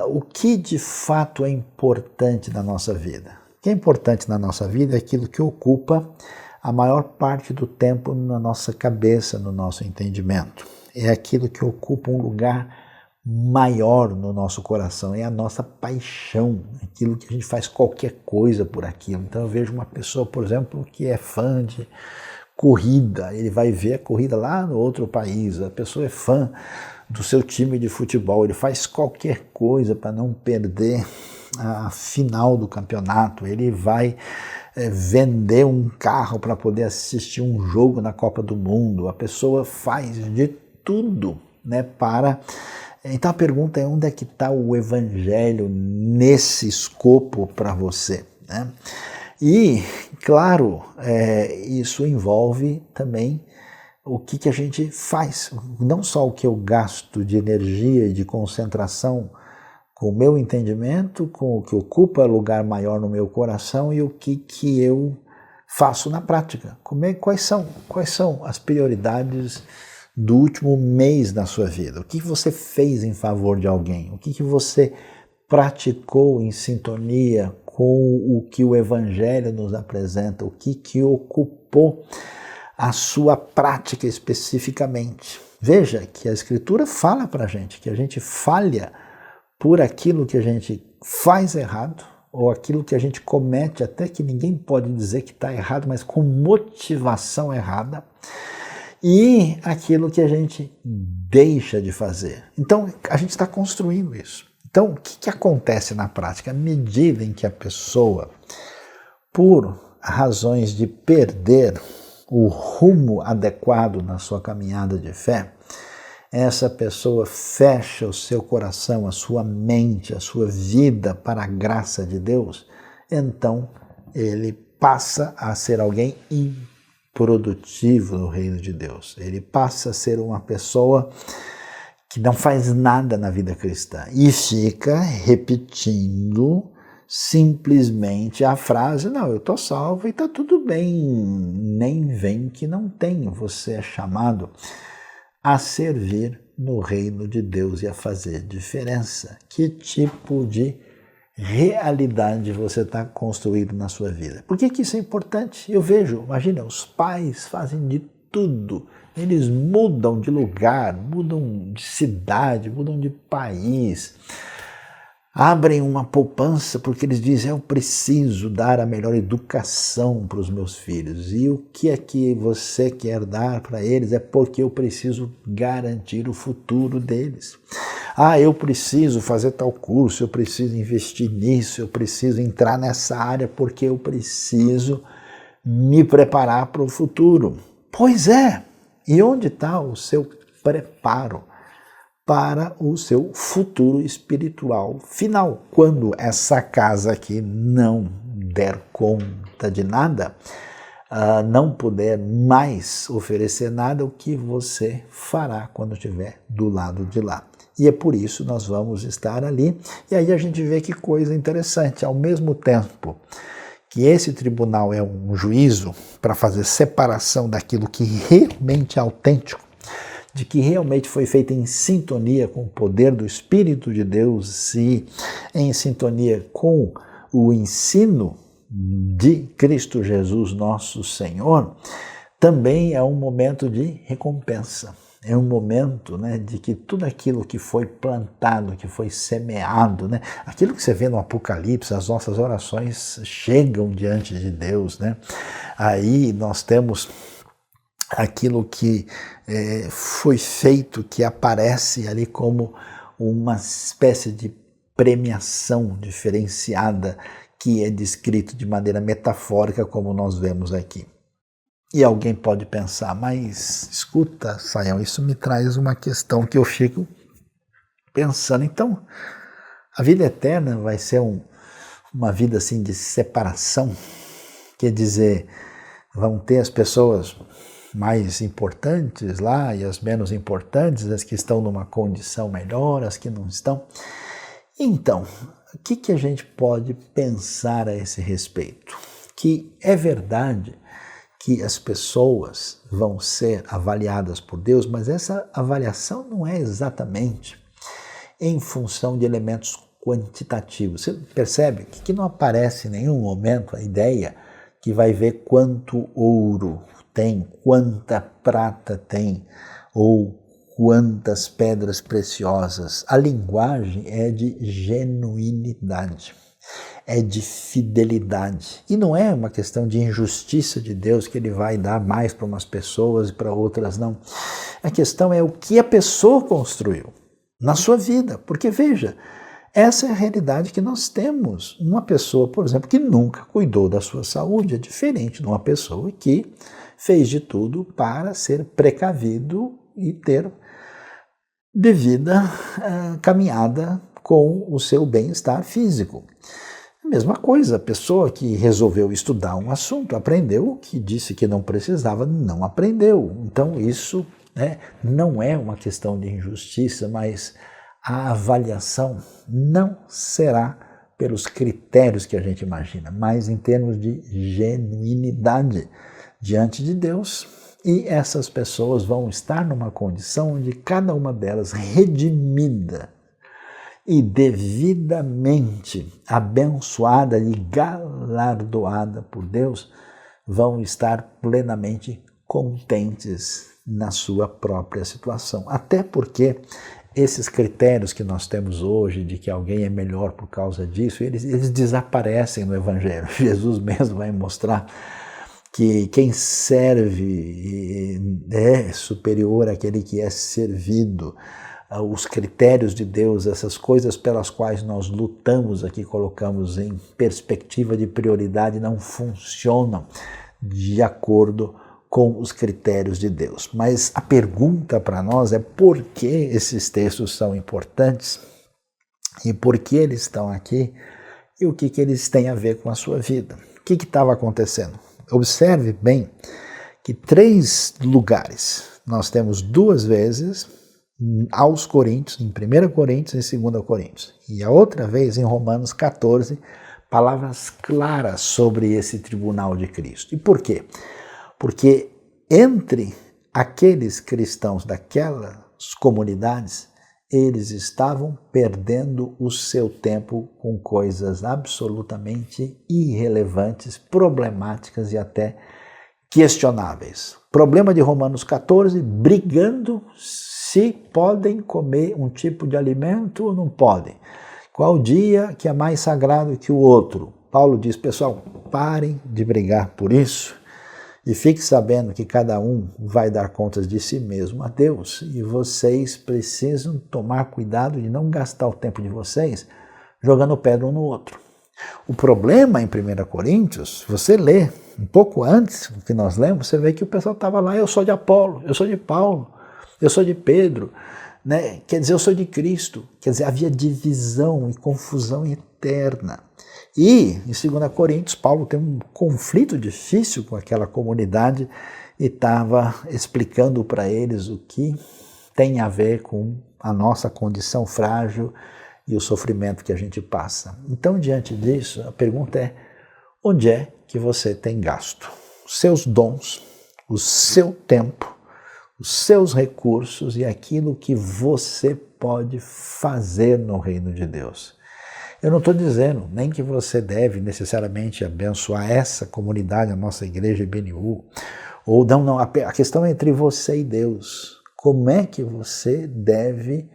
o que de fato é importante na nossa vida? O que é importante na nossa vida é aquilo que ocupa a maior parte do tempo na nossa cabeça, no nosso entendimento. É aquilo que ocupa um lugar maior no nosso coração, é a nossa paixão, aquilo que a gente faz qualquer coisa por aquilo. Então eu vejo uma pessoa, por exemplo, que é fã de corrida, ele vai ver a corrida lá no outro país, a pessoa é fã do seu time de futebol, ele faz qualquer coisa para não perder a final do campeonato, ele vai vender um carro para poder assistir um jogo na Copa do Mundo, a pessoa faz de tudo, né, para... Então a pergunta é: onde é que está o Evangelho nesse escopo para você, né? E, claro, isso envolve também o que a gente faz, não só o que eu gasto de energia e de concentração com o meu entendimento, com o que ocupa lugar maior no meu coração e o que eu faço na prática. Quais são as prioridades do último mês da sua vida? O que você fez em favor de alguém? O que você praticou em sintonia com o que o Evangelho nos apresenta? O que ocupou a sua prática especificamente? Veja que a Escritura fala para a gente que a gente falha por aquilo que a gente faz errado, ou aquilo que a gente comete, até que ninguém pode dizer que está errado, mas com motivação errada, e aquilo que a gente deixa de fazer. Então, a gente está construindo isso. Então, o que acontece na prática? À medida em que a pessoa, por razões de perder o rumo adequado na sua caminhada de fé, essa pessoa fecha o seu coração, a sua mente, a sua vida para a graça de Deus, então ele passa a ser alguém improdutivo no reino de Deus. Ele passa a ser uma pessoa que não faz nada na vida cristã e fica repetindo simplesmente a frase: não, eu estou salvo e está tudo bem, nem vem que não tenho. Você é chamado a servir no reino de Deus e a fazer diferença. Que tipo de realidade você está construindo na sua vida? Por que isso é importante? Eu vejo, imagina, os pais fazem de tudo. Eles mudam de lugar, mudam de cidade, mudam de país, abrem uma poupança porque eles dizem: eu preciso dar a melhor educação para os meus filhos. E o que é que você quer dar para eles? É porque eu preciso garantir o futuro deles. Ah, eu preciso fazer tal curso, eu preciso investir nisso, eu preciso entrar nessa área porque eu preciso me preparar para o futuro. Pois é, e onde está o seu preparo para o seu futuro espiritual final? Quando essa casa aqui não der conta de nada, não puder mais oferecer nada, o que você fará quando estiver do lado de lá? E é por isso nós vamos estar ali. E aí a gente vê que coisa interessante. Ao mesmo tempo que esse tribunal é um juízo para fazer separação daquilo que realmente é autêntico, de que realmente foi feito em sintonia com o poder do Espírito de Deus e em sintonia com o ensino de Cristo Jesus, nosso Senhor, também é um momento de recompensa. É um momento, né, de que tudo aquilo que foi plantado, que foi semeado, né, aquilo que você vê no Apocalipse, as nossas orações chegam diante de Deus, né? Aí nós temos aquilo que foi feito, que aparece ali como uma espécie de premiação diferenciada, que é descrito de maneira metafórica, como nós vemos aqui. E alguém pode pensar: mas escuta, Sayão, isso me traz uma questão que eu fico pensando. Então, a vida eterna vai ser uma vida assim de separação? Quer dizer, vão ter as pessoas mais importantes lá e as menos importantes, as que estão numa condição melhor, as que não estão? Então, o que a gente pode pensar a esse respeito? Que é verdade que as pessoas vão ser avaliadas por Deus, mas essa avaliação não é exatamente em função de elementos quantitativos. Você percebe que não aparece em nenhum momento a ideia que vai ver quanto ouro tem, quanta prata tem, ou quantas pedras preciosas. A linguagem é de genuinidade, é de fidelidade. E não é uma questão de injustiça de Deus, que ele vai dar mais para umas pessoas e para outras não. A questão é o que a pessoa construiu na sua vida. Porque veja, essa é a realidade que nós temos. Uma pessoa, por exemplo, que nunca cuidou da sua saúde é diferente de uma pessoa que fez de tudo para ser precavido e ter devida caminhada com o seu bem-estar físico. A mesma coisa, a pessoa que resolveu estudar um assunto, aprendeu, que disse que não precisava, não aprendeu. Então isso, né, não é uma questão de injustiça, mas a avaliação não será pelos critérios que a gente imagina, mas em termos de genuinidade diante de Deus. E essas pessoas vão estar numa condição onde cada uma delas, redimida e devidamente abençoada e galardoada por Deus, vão estar plenamente contentes na sua própria situação. Até porque esses critérios que nós temos hoje de que alguém é melhor por causa disso, eles desaparecem no Evangelho. Jesus mesmo vai mostrar que quem serve é superior àquele que é servido. os critérios de Deus, essas coisas pelas quais nós lutamos aqui, colocamos em perspectiva de prioridade, não funcionam de acordo com os critérios de Deus. Mas a pergunta para nós é por que esses textos são importantes e por que eles estão aqui e o que eles têm a ver com a sua vida. O que estava acontecendo? Observe bem que 3 lugares nós temos 2 vezes aos Coríntios, em 1 Coríntios e 2 Coríntios. E a outra vez em Romanos 14, palavras claras sobre esse tribunal de Cristo. E por quê? Porque entre aqueles cristãos daquelas comunidades, eles estavam perdendo o seu tempo com coisas absolutamente irrelevantes, problemáticas e até questionáveis. Problema de Romanos 14, brigando se podem comer um tipo de alimento ou não podem. Qual dia que é mais sagrado que o outro? Paulo diz, pessoal, parem de brigar por isso e fique sabendo que cada um vai dar contas de si mesmo a Deus e vocês precisam tomar cuidado de não gastar o tempo de vocês jogando pedra um no outro. O problema em 1 Coríntios, você lê um pouco antes do que nós lemos, você vê que o pessoal estava lá, eu sou de Apolo, eu sou de Paulo, eu sou de Pedro, né? Quer dizer, eu sou de Cristo. Quer dizer, havia divisão e confusão eterna. E em 2 Coríntios, Paulo tem um conflito difícil com aquela comunidade e estava explicando para eles o que tem a ver com a nossa condição frágil e o sofrimento que a gente passa. Então, diante disso, a pergunta é, onde é que você tem gasto os seus dons, o seu tempo, os seus recursos e aquilo que você pode fazer no reino de Deus? Eu não estou dizendo nem que você deve necessariamente abençoar essa comunidade, a nossa igreja IBNU, ou não, a questão é entre você e Deus. Como é que você deve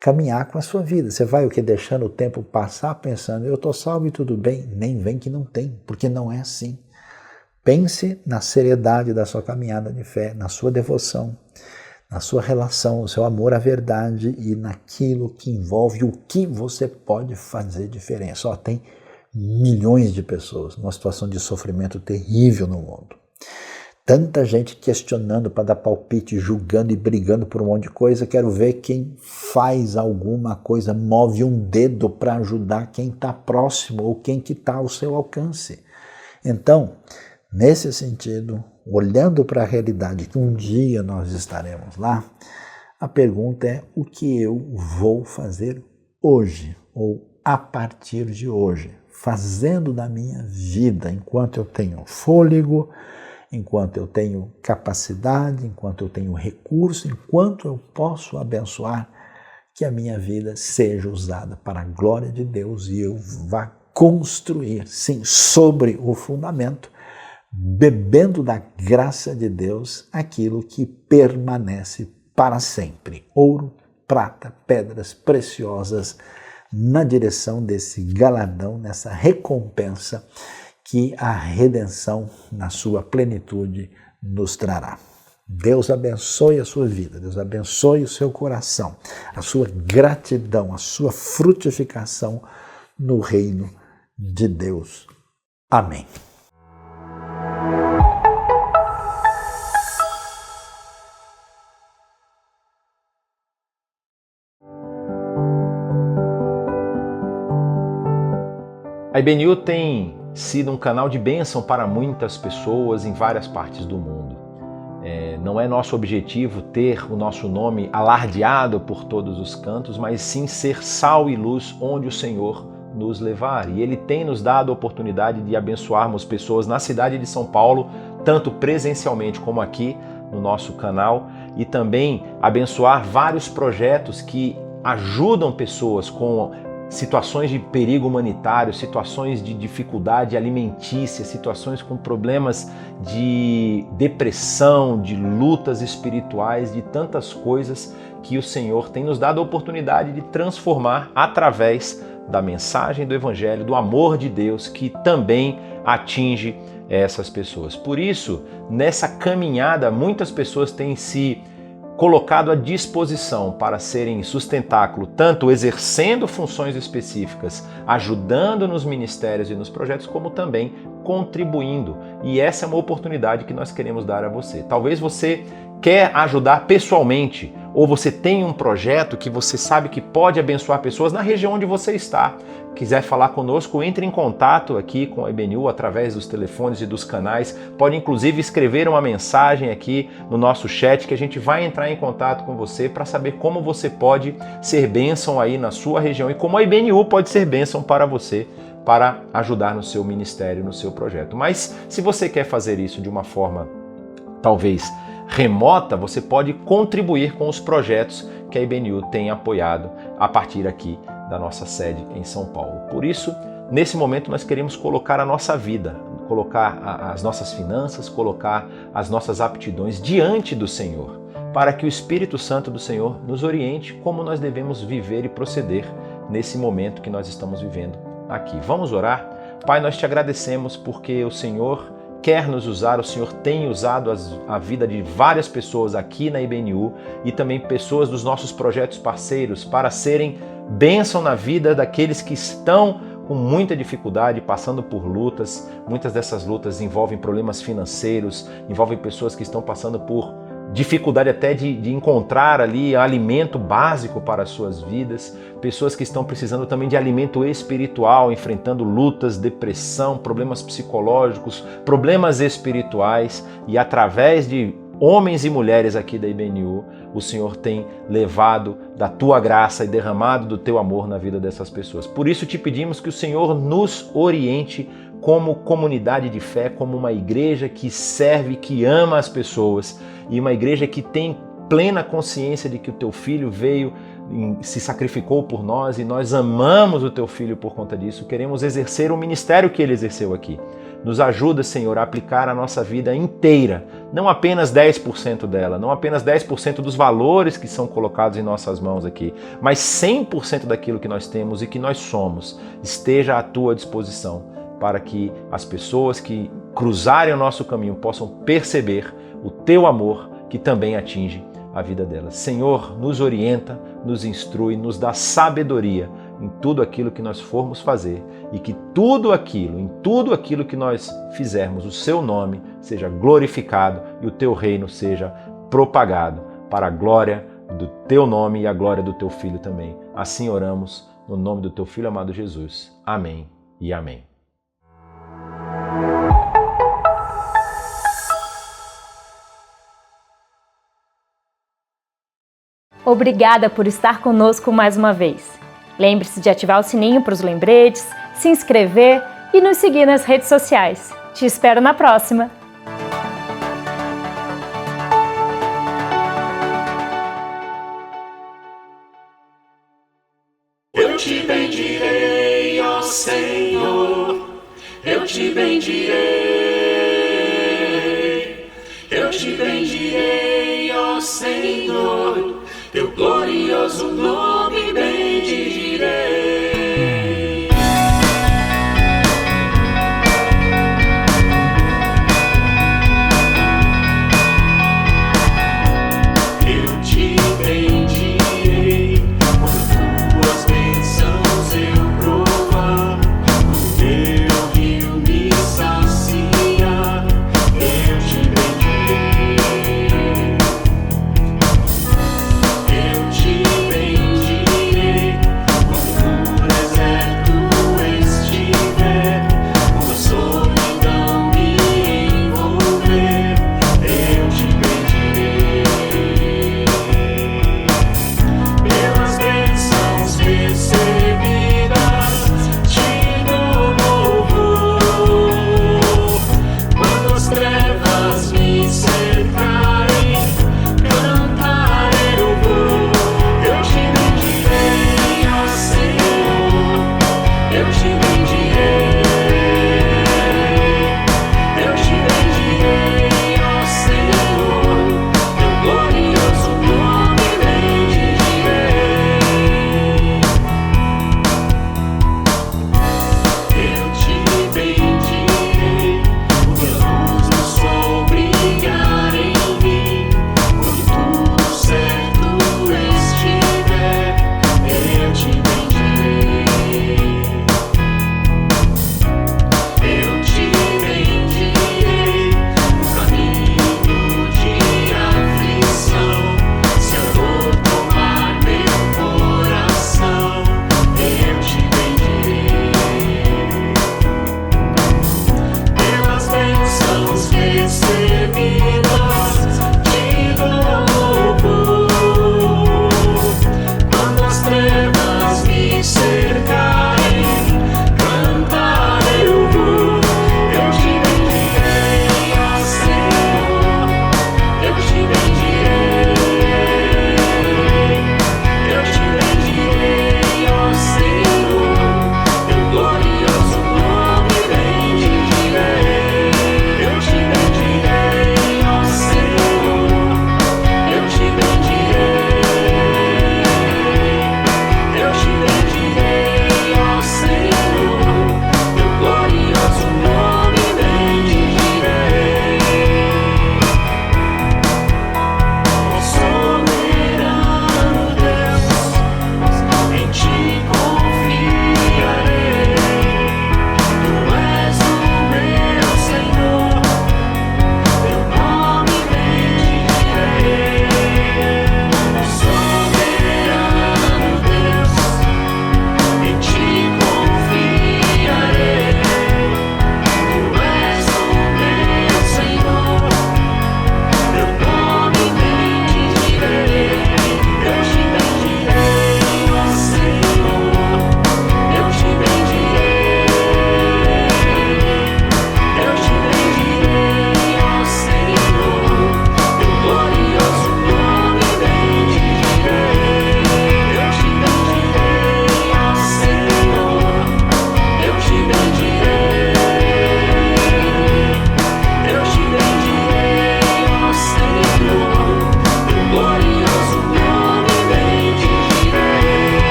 caminhar com a sua vida? Você vai o que? Deixando o tempo passar pensando, eu estou salvo e tudo bem? Nem vem que não tem, porque não é assim. Pense na seriedade da sua caminhada de fé, na sua devoção, na sua relação, o seu amor à verdade e naquilo que envolve o que você pode fazer diferença. Ó, tem milhões de pessoas numa situação de sofrimento terrível no mundo. Tanta gente questionando para dar palpite, julgando e brigando por um monte de coisa. Quero ver quem faz alguma coisa, move um dedo para ajudar quem está próximo ou quem que está ao seu alcance. Então, nesse sentido, olhando para a realidade que um dia nós estaremos lá, a pergunta é o que eu vou fazer hoje ou a partir de hoje, fazendo da minha vida enquanto eu tenho fôlego, enquanto eu tenho capacidade, enquanto eu tenho recurso, enquanto eu posso abençoar, que a minha vida seja usada para a glória de Deus e eu vá construir, sim, sobre o fundamento, bebendo da graça de Deus, aquilo que permanece para sempre. Ouro, prata, pedras preciosas, na direção desse galardão, nessa recompensa que a redenção, na sua plenitude, nos trará. Deus abençoe a sua vida, Deus abençoe o seu coração, a sua gratidão, a sua frutificação no reino de Deus. Amém. A IBNU tem sido um canal de bênção para muitas pessoas em várias partes do mundo. Não é nosso objetivo ter o nosso nome alardeado por todos os cantos, mas sim ser sal e luz onde o Senhor nos levar. E Ele tem nos dado a oportunidade de abençoarmos pessoas na cidade de São Paulo, tanto presencialmente como aqui no nosso canal, e também abençoar vários projetos que ajudam pessoas com situações de perigo humanitário, situações de dificuldade alimentícia, situações com problemas de depressão, de lutas espirituais, de tantas coisas que o Senhor tem nos dado a oportunidade de transformar através da mensagem do Evangelho, do amor de Deus que também atinge essas pessoas. Por isso, nessa caminhada, muitas pessoas têm se colocado à disposição para serem sustentáculo, tanto exercendo funções específicas, ajudando nos ministérios e nos projetos, como também contribuindo. E essa é uma oportunidade que nós queremos dar a você. Talvez você quer ajudar pessoalmente, ou você tem um projeto que você sabe que pode abençoar pessoas na região onde você está. Quiser falar conosco, entre em contato aqui com a IBNU através dos telefones e dos canais. Pode inclusive escrever uma mensagem aqui no nosso chat que a gente vai entrar em contato com você para saber como você pode ser bênção aí na sua região e como a IBNU pode ser bênção para você, para ajudar no seu ministério, no seu projeto. Mas se você quer fazer isso de uma forma talvez remota, você pode contribuir com os projetos que a IBNU tem apoiado a partir aqui da nossa sede em São Paulo. Por isso, nesse momento nós queremos colocar a nossa vida, colocar as nossas finanças, colocar as nossas aptidões diante do Senhor, para que o Espírito Santo do Senhor nos oriente como nós devemos viver e proceder nesse momento que nós estamos vivendo aqui. Vamos orar? Pai, nós te agradecemos porque o Senhor quer nos usar, o Senhor tem usado a vida de várias pessoas aqui na IBNU e também pessoas dos nossos projetos parceiros para serem bênção na vida daqueles que estão com muita dificuldade, passando por lutas. Muitas dessas lutas envolvem problemas financeiros, envolvem pessoas que estão passando por dificuldade até de encontrar ali alimento básico para as suas vidas, pessoas que estão precisando também de alimento espiritual, enfrentando lutas, depressão, problemas psicológicos, problemas espirituais, e através de homens e mulheres aqui da IBNU, o Senhor tem levado da tua graça e derramado do teu amor na vida dessas pessoas. Por isso te pedimos que o Senhor nos oriente como comunidade de fé, como uma igreja que serve, que ama as pessoas e uma igreja que tem plena consciência de que o teu Filho veio, se sacrificou por nós e nós amamos o teu Filho por conta disso. Queremos exercer o ministério que ele exerceu aqui. Nos ajuda, Senhor, a aplicar a nossa vida inteira, não apenas 10% dela, não apenas 10% dos valores que são colocados em nossas mãos aqui, mas 100% daquilo que nós temos e que nós somos, esteja à tua disposição, para que as pessoas que cruzarem o nosso caminho possam perceber o teu amor que também atinge a vida delas. Senhor, nos orienta, nos instrui, nos dá sabedoria em tudo aquilo que nós formos fazer e que em tudo aquilo que nós fizermos, o seu nome seja glorificado e o teu reino seja propagado para a glória do teu nome e a glória do teu Filho também. Assim oramos no nome do teu Filho amado Jesus. Amém e amém. Obrigada por estar conosco mais uma vez. Lembre-se de ativar o sininho para os lembretes, se inscrever e nos seguir nas redes sociais. Te espero na próxima! Eu te bendirei, ó Senhor, eu te bendirei. Eu te bendirei, ó Senhor, teu glorioso nome bendirei.